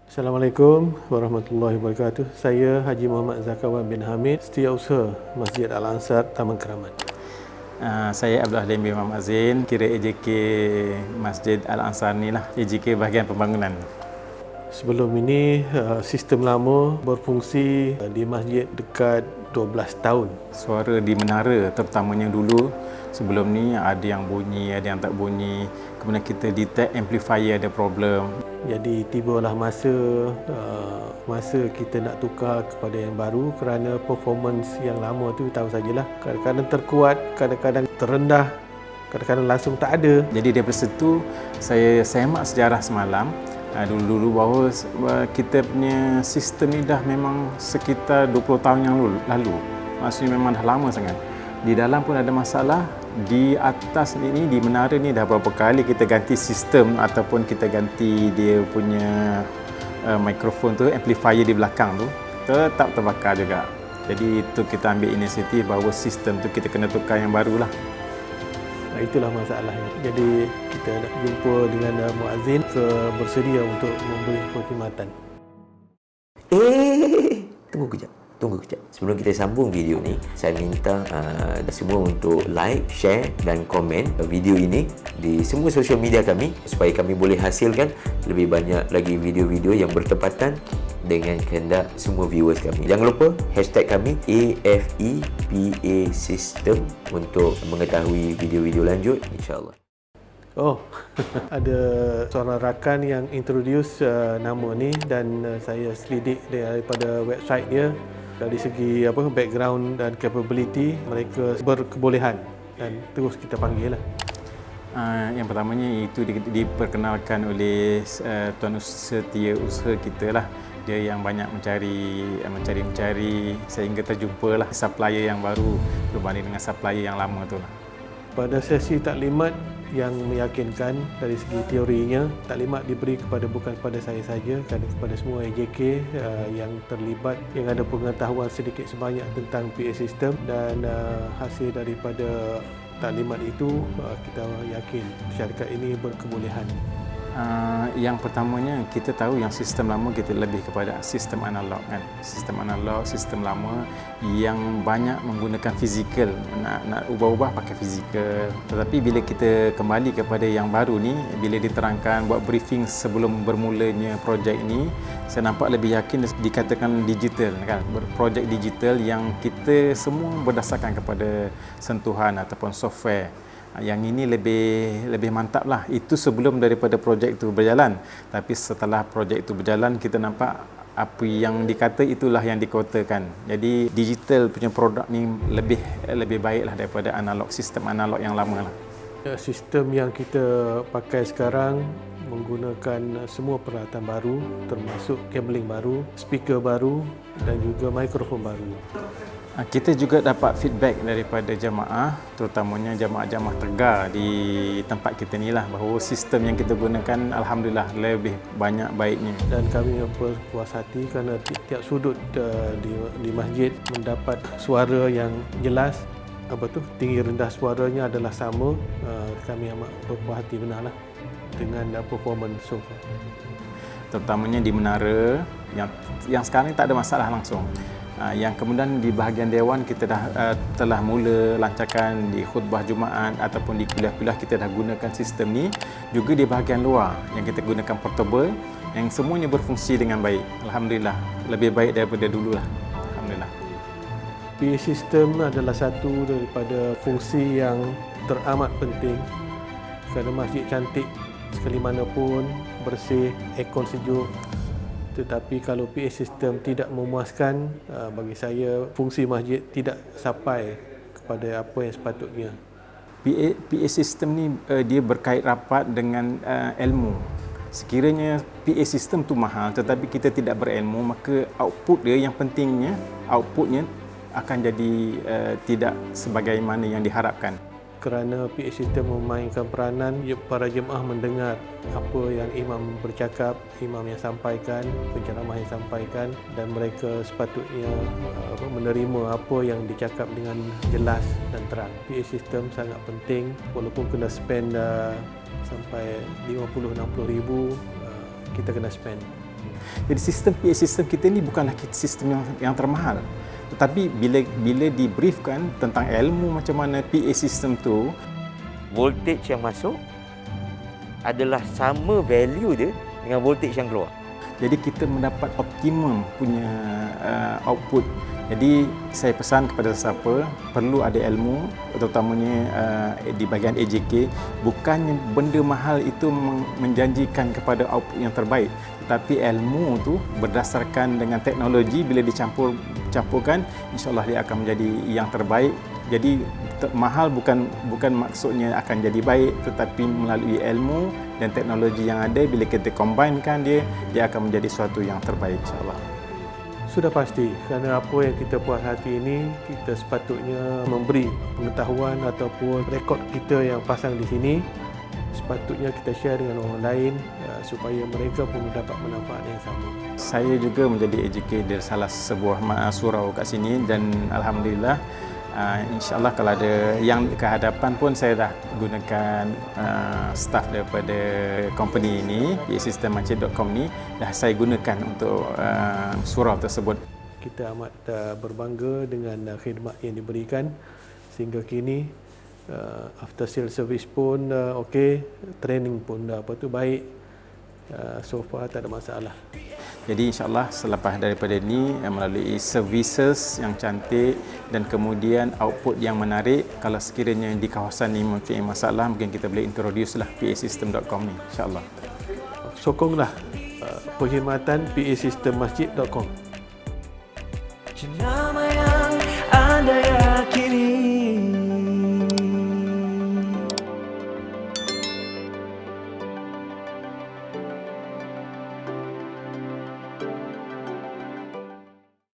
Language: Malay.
Assalamualaikum warahmatullahi wabarakatuh. Saya Haji Muhammad Zakawan bin Hamid, Setiausaha Masjid Al-Ansar, Taman Keramat. Saya Abdul Halim bin Muhammad Zain, kira AJK Masjid Al-Ansar ni lah, AJK bahagian pembangunan. Sebelum ini, sistem lama berfungsi di masjid dekat 12 tahun. Suara di menara terutamanya dulu, sebelum ni ada yang bunyi, ada yang tak bunyi. Kemudian kita detect amplifier ada problem. Jadi tibalah masa kita nak tukar kepada yang baru kerana performance yang lama tu tahu sajalah. Kadang-kadang terkuat, kadang-kadang terendah, kadang-kadang langsung tak ada. Jadi daripada situ saya semak sejarah semalam. Dulu-dulu bahawa kita punya sistem ni dah memang sekitar 20 tahun yang lalu. Maksudnya memang dah lama sangat. Di dalam pun ada masalah. Di atas ni, di menara ni dah berapa kali kita ganti sistem ataupun kita ganti dia punya mikrofon tu, amplifier di belakang tu, tetap terbakar juga. Jadi itu kita ambil inisiatif bahawa sistem tu kita kena tukar yang barulah. Itulah masalahnya. Jadi kita nak jumpa dengan muazzin bersedia untuk memberi perkhidmatan. Tunggu kejap. Sebelum kita sambung video ni, saya minta semua untuk like, share dan komen video ini di semua sosial media kami supaya kami boleh hasilkan lebih banyak lagi video-video yang bertepatan dengan kehendak semua viewers kami. Jangan lupa hashtag kami AFEPA System untuk mengetahui video-video lanjut, insya-Allah. Ada seorang rakan yang introduce nama ni dan saya selidik daripada website dia. Dari segi background dan capability, mereka berkebolehan dan terus kita panggil lah. Yang pertamanya itu diperkenalkan oleh tuan setiausaha kita lah. Dia yang banyak mencari sehingga terjumpa lah supplier yang baru berbanding dengan supplier yang lama tu lah. Pada sesi taklimat yang meyakinkan dari segi teorinya, taklimat diberi bukan kepada saya saja, kerana kepada semua AJK yang terlibat, yang ada pengetahuan sedikit sebanyak tentang PA system, dan hasil daripada taklimat itu kita yakin syarikat ini berkebolehan. Yang pertamanya kita tahu yang sistem lama kita lebih kepada sistem analog kan. Sistem analog, sistem lama yang banyak menggunakan fizikal, nak ubah-ubah pakai fizikal. Tetapi bila kita kembali kepada yang baru ni, bila diterangkan buat briefing sebelum bermulanya projek ini, saya nampak lebih yakin dikatakan digital kan. Projek digital yang kita semua berdasarkan kepada sentuhan ataupun software. Yang ini lebih mantap lah. Itu sebelum daripada projek itu berjalan. Tapi setelah projek itu berjalan, kita nampak apa yang dikata itulah yang dikotakan. Jadi digital punya produk ni lebih baik lah daripada analog, sistem analog yang lama lah. Sistem yang kita pakai sekarang menggunakan semua peralatan baru, termasuk kabling baru, speaker baru dan juga mikrofon baru. Kita juga dapat feedback daripada jemaah, terutamanya jemaah-jemaah Tegar di tempat kita ni lah, bahawa sistem yang kita gunakan alhamdulillah lebih banyak baiknya. Dan kami berpuas hati kerana tiap sudut di masjid mendapat suara yang jelas, tinggi rendah suaranya adalah sama. Kami amat berpuas hati benarlah dengan performance so far. Terutamanya di menara yang sekarang tak ada masalah langsung. Yang kemudian di bahagian dewan kita telah mula lancarkan di khutbah Jumaat ataupun di kuliah-kuliah kita dah gunakan sistem ni. Juga di bahagian luar yang kita gunakan portable, yang semuanya berfungsi dengan baik. Alhamdulillah, lebih baik daripada dulu lah. Alhamdulillah. PA system adalah satu daripada fungsi yang teramat penting kerana masjid cantik sekali mana pun, bersih, aircon sejuk. Tetapi kalau PA system tidak memuaskan, bagi saya fungsi masjid tidak sampai kepada apa yang sepatutnya. PA system ni dia berkait rapat dengan ilmu. Sekiranya PA system tu mahal tetapi kita tidak berilmu, maka output dia yang pentingnya, outputnya akan jadi tidak sebagaimana yang diharapkan. Kerana PA system memainkan peranan, para jemaah mendengar apa yang imam bercakap, imam yang sampaikan, penceramah yang sampaikan, dan mereka sepatutnya menerima apa yang dicakap dengan jelas dan terang. PA system sangat penting, walaupun kena spend sampai 50-60 ribu, kita kena spend. Jadi sistem PA sistem kita ni bukanlah sistem yang termahal. Tetapi bila di-briefkan tentang ilmu macam mana PA sistem tu, voltage yang masuk adalah sama value dia dengan voltage yang keluar. jadi kita mendapat optimum punya output. Jadi saya pesan kepada siapa perlu ada ilmu, terutamanya di bahagian AJK, bukannya benda mahal itu menjanjikan kepada output yang terbaik, tetapi ilmu tu berdasarkan dengan teknologi bila dicampurkan, insya-Allah dia akan menjadi yang terbaik. Jadi mahal bukan maksudnya akan jadi baik, tetapi melalui ilmu dan teknologi yang ada, bila kita combinekan dia akan menjadi sesuatu yang terbaik, insya-Allah. Sudah pasti, kerana apa yang kita puas hati ini, kita sepatutnya memberi pengetahuan ataupun rekod kita yang pasang di sini, sepatutnya kita share dengan orang lain supaya mereka pun mendapat manfaat yang sama. Saya juga menjadi AJK dari salah sebuah surau kat sini, dan alhamdulillah insya-Allah kalau ada yang ke hadapan pun saya dah gunakan staff daripada company ini, PASystemMacit.com ni dah saya gunakan untuk surau tersebut. Kita amat berbangga dengan khidmat yang diberikan sehingga kini after sales service pun okey, training pun dah baik. So far tak ada masalah. Jadi insya-Allah selepas daripada ini melalui services yang cantik dan kemudian output yang menarik, kalau sekiranya di kawasan ini mungkin masalah, mungkin kita boleh introduce lah PASystem.com ni, insya-Allah. Sokonglah perkhidmatan PASystemMasjid.com. Jenama